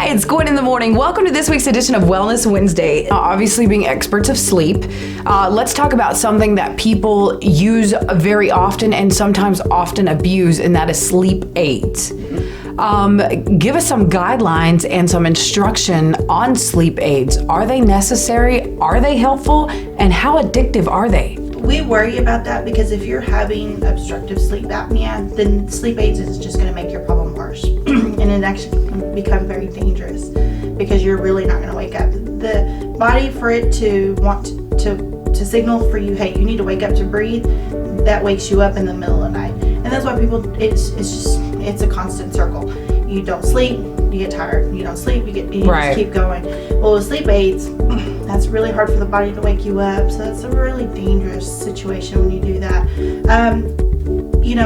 Hi, it's Gwen in the morning. Welcome to this week's edition of Wellness Wednesday. Obviously, being experts of sleep, let's talk about something that people use very often and sometimes often abuse, and that is sleep aids. Give us some guidelines and some instruction on sleep aids. Are they necessary? Are they helpful? And how addictive are they? We worry about that because if you're having obstructive sleep apnea, then sleep aids is just going to make your problem worse. And it actually can become very dangerous because you're really not going to wake up. The body, for it to want to signal for you, hey, you need to wake up to breathe, that wakes you up in the middle of the night. And that's why people, it's a constant circle. You don't sleep, you get tired. You don't sleep, you just keep going. Well, with sleep aids, that's really hard for the body to wake you up. So that's a really dangerous situation when you do that.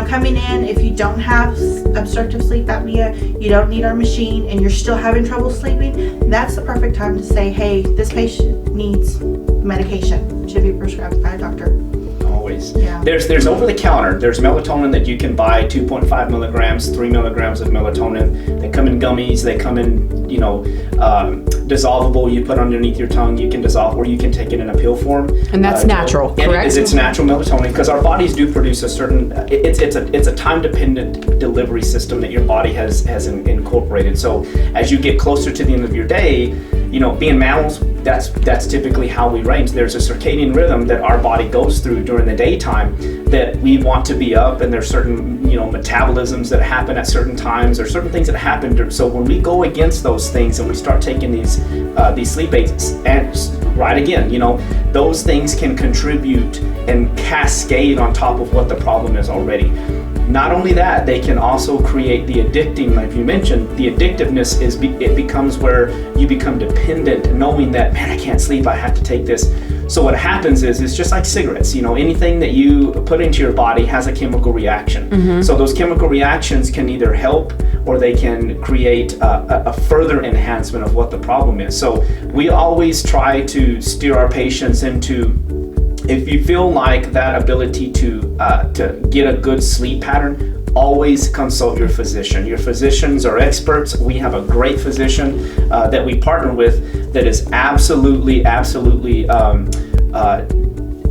Coming in, if you don't have obstructive sleep apnea, you don't need our machine, and you're still having trouble sleeping, that's the perfect time to say, hey, this patient needs medication. Should be prescribed by a doctor. Always. Yeah. There's over the counter. There's melatonin that you can buy, 2.5 milligrams, 3 milligrams of melatonin. They come in gummies. They come in, dissolvable. You put underneath your tongue. You can dissolve, or you can take it in a pill form. And that's natural, correct? It's natural melatonin because our bodies do produce a certain. It's a time-dependent delivery system that your body has incorporated. So as you get closer to the end of your day, being mammals, that's typically how we range. There's a circadian rhythm that our body goes through during the daytime that we want to be up, and there's certain metabolisms that happen at certain times, or certain things that happen. So when we go against those things and we start taking these sleep aids, and right again, those things can contribute and cascade on top of what the problem is already. Not only that, they can also create the addicting, like you mentioned, the addictiveness it becomes where you become dependent, knowing that, man, I can't sleep, I have to take this. So what happens is, it's just like cigarettes, anything that you put into your body has a chemical reaction. Mm-hmm. So those chemical reactions can either help or they can create a further enhancement of what the problem is. So we always try to steer our patients into, if you feel like that ability to get a good sleep pattern, always consult your physician. Your physicians are experts. We have a great physician that we partner with that is absolutely,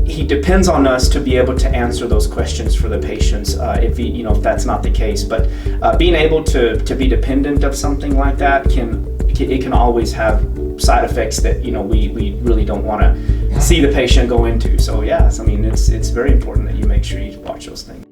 he depends on us to be able to answer those questions for the patients if that's not the case. But being able to be dependent of something like that can always have side effects that we really don't want to see the patient go into. So yes, it's very important that you make sure you watch those things.